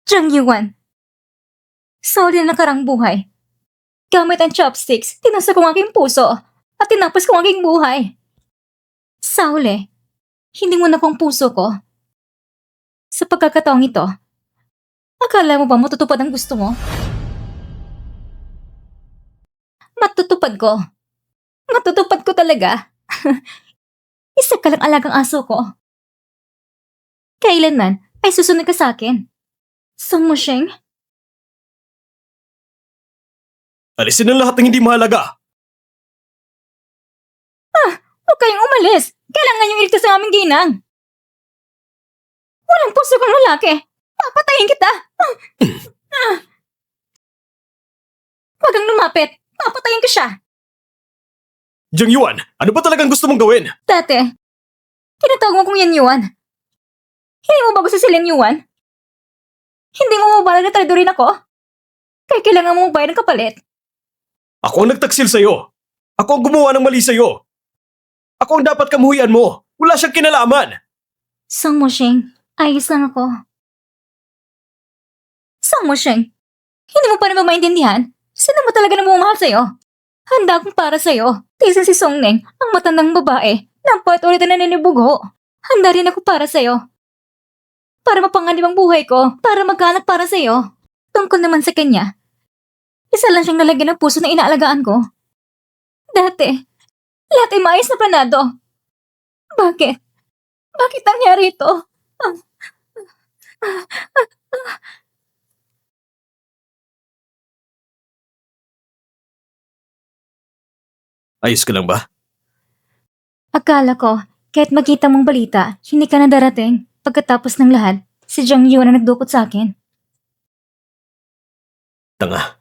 Jiang Yuan, sa huli na nakarang buhay, gamit ang chopsticks, tinasa ko ang aking puso at tinapos ko ang aking buhay. Sa huli, hindi mo na ko ang puso ko. Sa pagkakataong ito, akala mo ba matutupad ang gusto mo? Matutupad ko. Matutupad ko talaga. Isa ka lang alagang aso ko. Kailanman ay susunod ka sa akin. Song Moshing? Alisin ang lahat ng hindi mahalaga. Huwag kayong umalis. Kailangan yung iligtas ang aming ginang. Walang puso kang lalaki. Papatayin kita. Huwag kang lumapit. Papatayin ko siya. Jiang Yuan, ano ba talagang gusto mong gawin? Dati, tinatawag mo kong Yan Yuan. Hindi mo ba gusto si Lin Yuan? Hindi mo mabalag na traido rin ako? Kaya kailangan mo magbayad ng kapalit. Ako ang nagtaksil sa'yo. Ako ang gumawa ng mali sa'yo. Ako ang dapat kamuhian mo. Wala siyang kinalaman. Song Moshing, ayos lang ako. Song Moshing, hindi mo pa rin ba maintindihan? Sino mo talaga namumahal sa'yo? Handa akong para sa'yo. Tisa si Song Neng, ang matandang babae, na ulit na naninibugo. Handa rin ako para sa'yo. Para mapanganib ang buhay ko, para magkaanak para sa'yo. Tungkol naman sa kanya, isa lang siyang nalagyan ng puso na inaalagaan ko. Dati, lahat ay maayos na planado. Bakit? Bakit nangyari ito? Ayos ka lang ba? Akala ko, kahit makita mong balita, hindi ka na darating. Pagkatapos ng lahat, si Jiang Yuan na nagdukot sa akin. Tanga.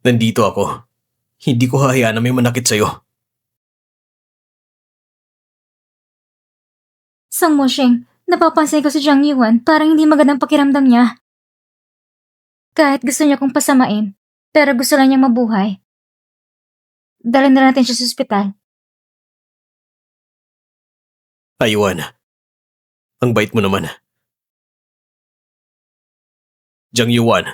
Nandito ako. Hindi ko hahayaan na may manakit sa'yo. Song Moshing, napapansin ko si Jiang Yuan parang hindi magandang pakiramdam niya. Kahit gusto niya kong pasamain, pero gusto lang niyang mabuhay. Dalhin na natin siya sa ospital. Aywan. Ang bait mo naman. Jiang Yuan,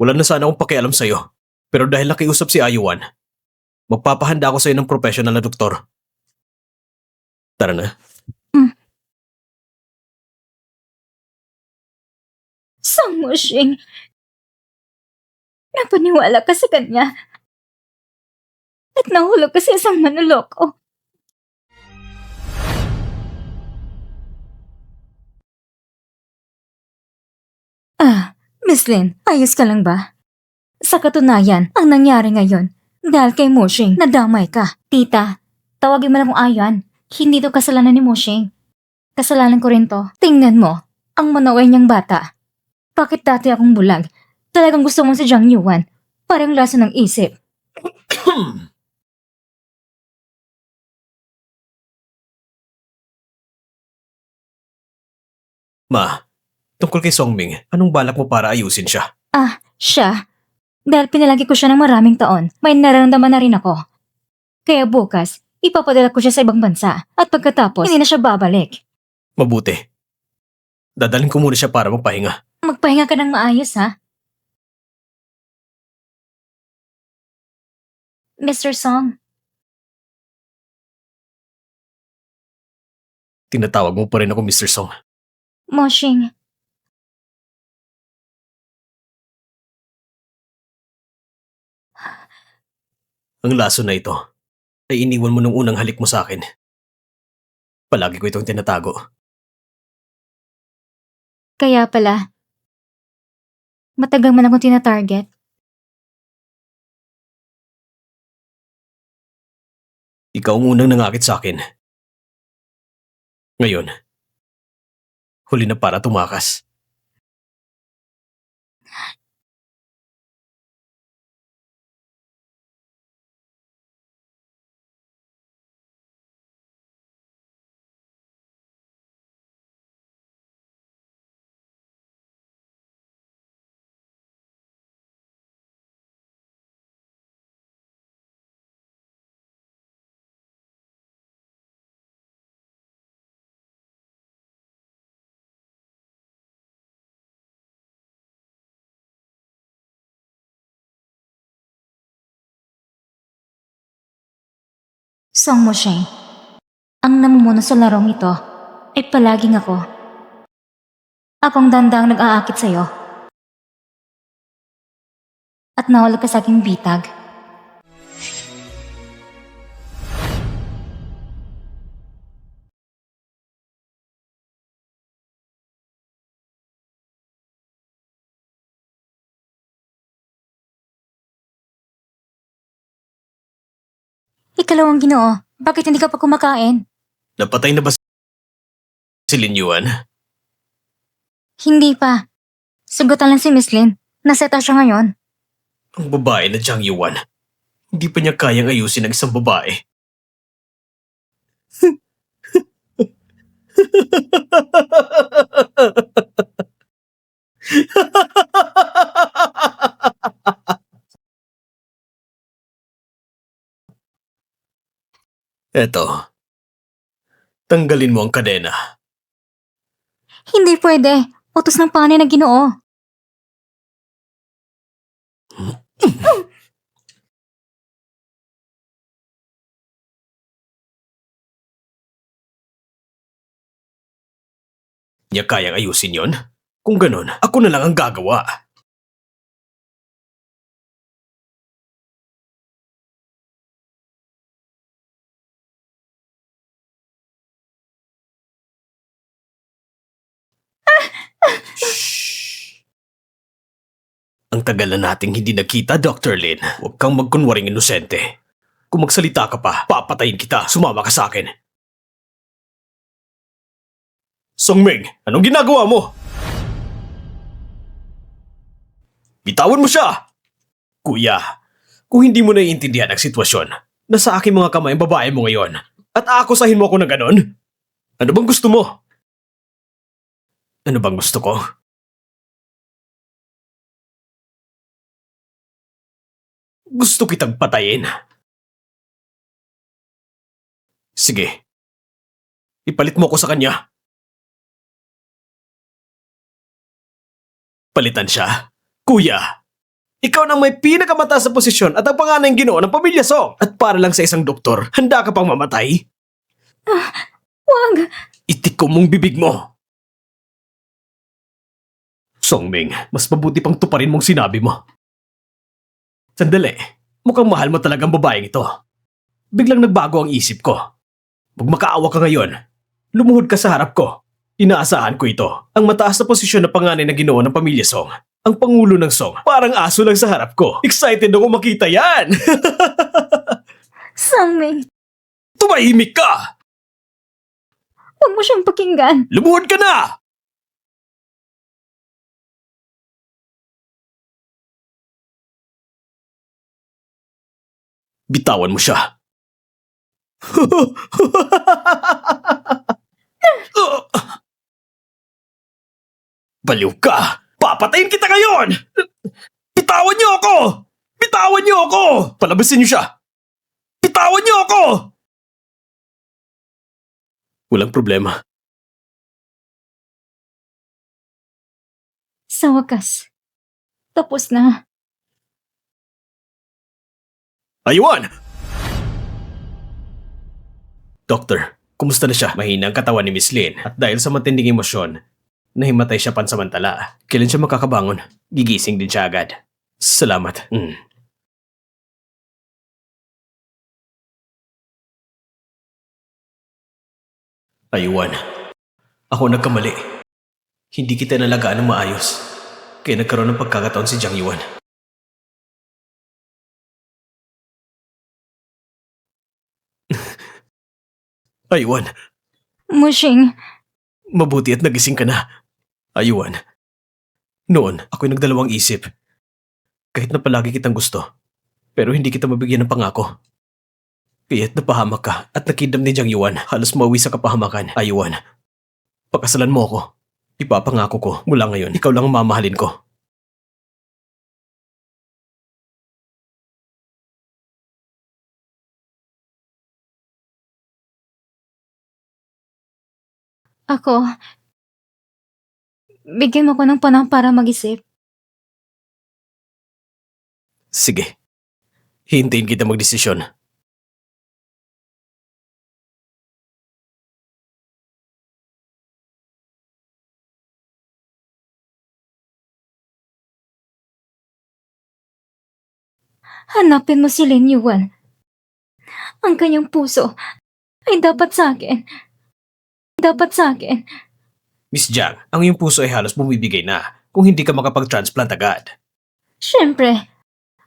wala na sana akong pakialam sa'yo. Pero dahil nakiusap si Ayuan, magpapahanda ako sa'yo ng professional na doktor. Tara na. Song Mushing, napaniwala ka sa kanya. At nahulog ka sa isang manloloko. Miss Lin, ayos ka lang ba? Sa katunayan, ang nangyari ngayon, dahil kay Mushing, nadamay ka. Tita, tawagin mo na kung Ayan. Hindi to kasalanan ni Mushing. Kasalanan ko rin to. Tingnan mo, ang manaway niyang bata. Bakit dati akong bulag? Talagang gusto mo si Jiang Yuan. Parang laso ng isip. Ma, tungkol kay Songming, anong balak mo para ayusin siya? Siya. Dahil pinalagi ko siya ng maraming taon, may nararamdaman na rin ako. Kaya bukas, ipapadala ko siya sa ibang bansa. At pagkatapos, hindi na siya babalik. Mabuti. Dadalhin ko muna siya para magpahinga. Magpahinga ka ng maayos, ha? Mr. Song, Tinatawag mo pa rin ako Mr. Song. Mushing, Ang laso na ito ay iniwan mo nung unang halik mo sa akin. Palagi ko itong tinatago. kaya pala. Matagal man akong tinatarget. Ikaw ang unang nangakit sa akin. Ngayon, huli na para tumakas. Song Mushing, ang namumuno sa larong ito ay palaging ako. Akong dandang nag-aakit sa'yo. At nawala ka sa aking bitag. Ikalawang Ginoo, bakit hindi ka pa kumakain? Napatay na ba si Lin Yuan? Hindi pa. Sagutan lang si Miss Lin. Naseta siya ngayon. Ang babae na Jiang Yuan. Hindi pa niya kayang ayusin ang isang babae. Eto. Tanggalin mo ang kadena. Hindi pwede. Utos ng panay na Ginoo. Niya kayang ayusin yon? Kung ganun, ako na lang ang gagawa. Shh. Ang tagal na nating hindi nagkita, Dr. Lin. Huwag kang magkunwaring inosente. Kung magsalita ka pa, papatayin kita. Sumama ka sa akin. Songming, anong ginagawa mo? Bitawan mo siya! Kuya, kung hindi mo naiintindihan ang sitwasyon, nasa aking mga kamay ang babae mo ngayon at aakusahin mo ako na ganon? Ano bang gusto mo? Ano bang gusto ko? Gusto kitang patayin. Sige. Ipalit mo ko sa kanya. Palitan siya? Kuya, ikaw na may pinakamataas na posisyon at ang panganay Ginoo ng pamilya Song. At para lang sa isang doktor, handa ka pang mamatay? Wag! Itikom mong bibig mo. Songming, mas mabuti pang tuparin mong sinabi mo. Sandali, mukhang mahal mo talagang babaeng ito. Biglang nagbago ang isip ko. Magmakaawa ka ngayon. Lumuhod ka sa harap ko. Inaasahan ko ito. Ang mataas na posisyon na panganay na Ginoo ng pamilya Song. Ang pangulo ng Song. Parang aso lang sa harap ko. Excited ako makita yan! Songming, Tumahimik ka! huwag mo siyang pakinggan. Lumuhod ka na! Bitawan mo siya. Baliw ka! Papatayin kita ngayon! Bitawan niyo ako! Bitawan niyo ako! Palabasin niyo siya! Bitawan niyo ako! Walang problema. Sa wakas, tapos na. Aywan! Doktor, kumusta na siya? Mahina ang katawan ni Miss Lin at dahil sa matinding emosyon, nahimatay siya pansamantala. Kailan siya makakabangon? Gigising din siya agad. Salamat. Aywan, ako nagkamali. Hindi kita nalagaan ng maayos. Kaya nagkaroon ng pagkakataon si Jiang Yuan. Aywan, Mushing, mabuti at nagising ka na. Aywan, noon ako'y nagdalawang isip. Kahit na palagi kitang gusto, pero hindi kita mabigyan ng pangako. Kaya't napahamak ka at nakidnap ni Jiang Yuan. Halos mauwi sa kapahamakan. Aywan, pakasalan mo ako. Ipapangako ko mula ngayon, ikaw lang ang mamahalin ko. ako. Bigyan mo ko ng panahon para mag-isip. Sige, hintayin kita magdesisyon. Hanapin mo si Lin Yuan. Ang kanyang puso ay dapat sa akin. Dapat sa akin. Miss Jiang, ang iyong puso ay halos bumibigay na kung hindi ka makapag-transplant agad. Siyempre.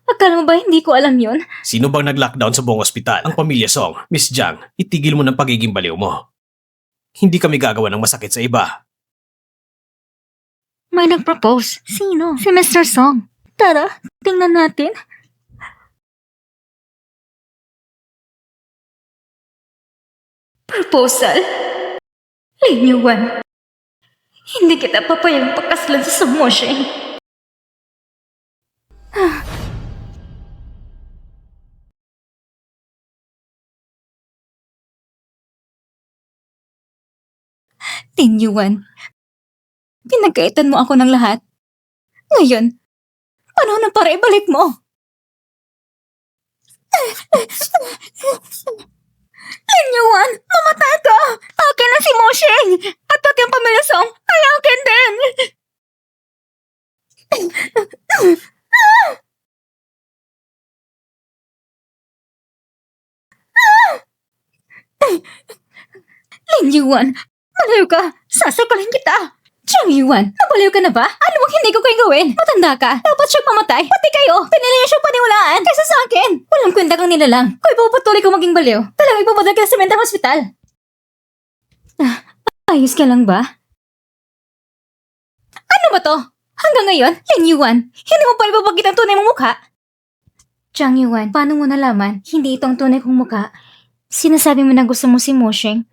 Akala mo ba hindi ko alam yun? Sino bang nag-lockdown sa buong ospital? Ang pamilya Song. Miss Jiang, itigil mo ng pagiging baliw mo. Hindi kami gagawa ng masakit sa iba. May nag-propose. Sino? Si Mr. Song. Tara, tingnan natin. Proposal? Lin Yuan, hindi kita papayang pagkaslan sa Samoshing. Lin Yuan, pinagkaitan mo ako ng lahat. Ngayon, panahon na para ibalik mo. Lin Yuan, mamatay ka! Akin na si Moshing! At pati ang pamilya Song ay akin din! Lin Yuan, baliw ka! Sasapalan kita! Jiang Yuan, nabaliw ka na ba? Ano ang hindi ko kayo gawin? Matanda ka. Dapat siyang mamatay. Pati kayo. Pinili niya siyang paniwalaan kaysa sa akin. Walang kwenta kang nilalang. Kung ipupatuloy ko maging baliw, talagang ipapadala ka sa mental hospital. Ayos ka lang ba? Ano ba to? Hanggang ngayon, Lin Yuan, hindi mo pa ibabagit ang tunay mong mukha. Jiang Yuan, paano mo nalaman hindi ito ang tunay kong mukha? Sinasabi mo na gusto mo si Moshing.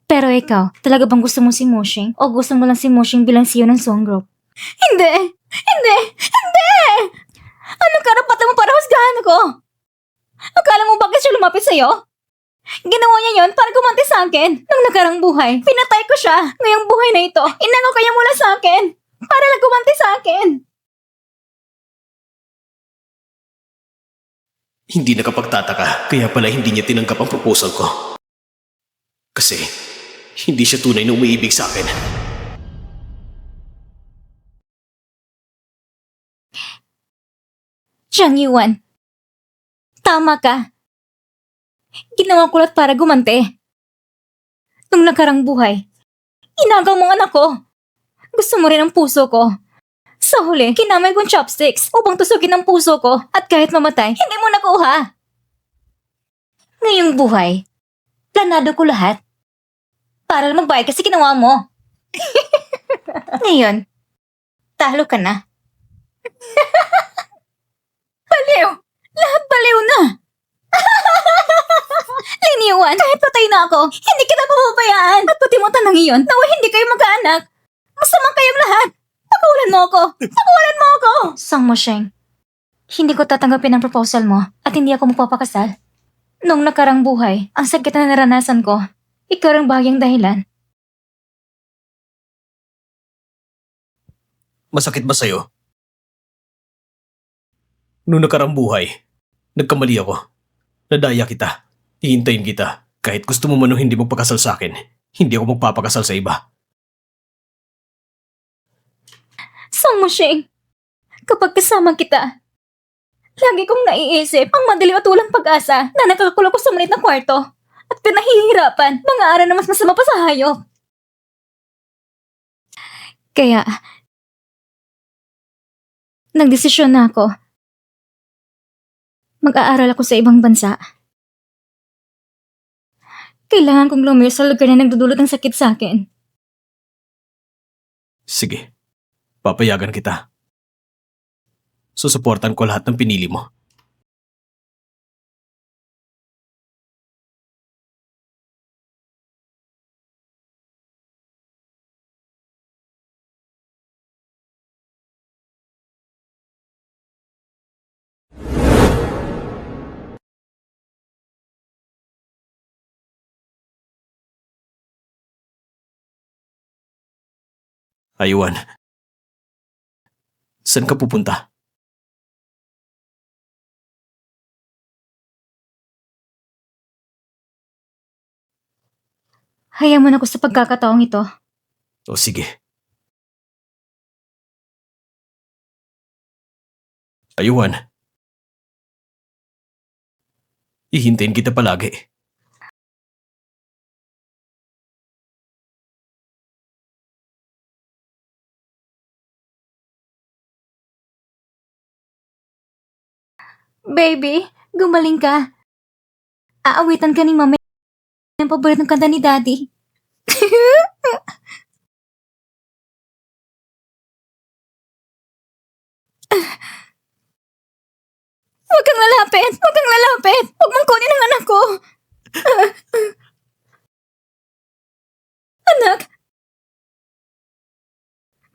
Pero ikaw, talaga bang gusto mo si Moshing? O gusto mo lang si Moshing bilang CEO ng Song Group? Hindi! Hindi! Hindi! Anong karapatan mo para husgahan ako? Akala mo bakit siya lumapit sa'yo? Ginawa niya yon para gumanti sa akin. Nung nakarang buhay, pinatay ko siya. Ngayong buhay na ito, inango kaya mula sa akin. Para lang gumanti sa akin. Hindi nakapagtataka, kaya pala hindi niya tinanggap ang proposal ko. Kasi, hindi siya tunay na umiibig sa akin. Zhang Yuan, tama ka. Ginawa ko lahat para gumanti. Nung nakarang buhay, inagaw mo ang anak ko. Gusto mo rin ang puso ko. Sa huli, kinamay kong chopsticks upang tusugin ang puso ko at kahit mamatay, hindi mo nakuha. Ngayong buhay, planado ko lahat. Para lang magbayad kasi ginawa mo. Ngayon, talo ka na. Baliw! Lahat baliw na! Liniwan, kahit patay na ako, hindi kita papabayaan. At pati mo tanang iyon, nawa hindi kayo magkaanak. Masamang kayong lahat. Pakawalan mo ako! Pakawalan mo ako! Sang Mosheng, hindi ko tatanggapin ang proposal mo at hindi ako magpapakasal. Noong nakarang buhay, ang sakit na naranasan ko, ikaw ang bahagyang dahilan. Masakit ba sa'yo? Noong nakarang buhay, nagkamali ako. Nadaya kita. Hihintayin kita. Kahit gusto mo man o hindi magpakasal sa akin, hindi ako magpapakasal sa iba. Sang Mosheng, kapag kasama kita, lagi kong naiisip ang madilim at walang pag-asa na nakakakulong ko sa maliit na kwarto at pinahihirapan mga araw na mas masama pa sa hayop. Kaya, nagdesisyon na ako. Mag-aaral ako sa ibang bansa. Kailangan kong lumayo sa lugar na nagdudulot ng sakit sa akin. Sige, papayagan kita. Susuportan ko lahat ng pinili mo. Aywan, saan ka pupunta? Hayaan mo na ako sa pagkakataong ito. O sige. Aywan. Ihintayin kita palagi. Baby, gumaling ka. Aawitan ka ni Mama ng paboritong kanta ni Daddy. Huwag kang lalapit! Huwag kang lalapit! Huwag mong kunin ang anak ko! Anak!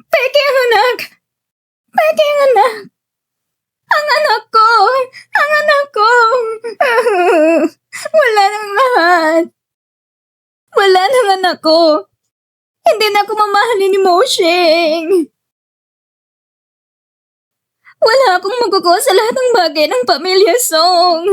Peke ang anak! Peke ang anak! Ang anak ko! Ang anak ko! Wala nang lahat! Wala nang anak ko! Hindi na ako mamahalin ni Mosheng! Wala akong magagawa sa lahat ng bagay ng pamilya Song!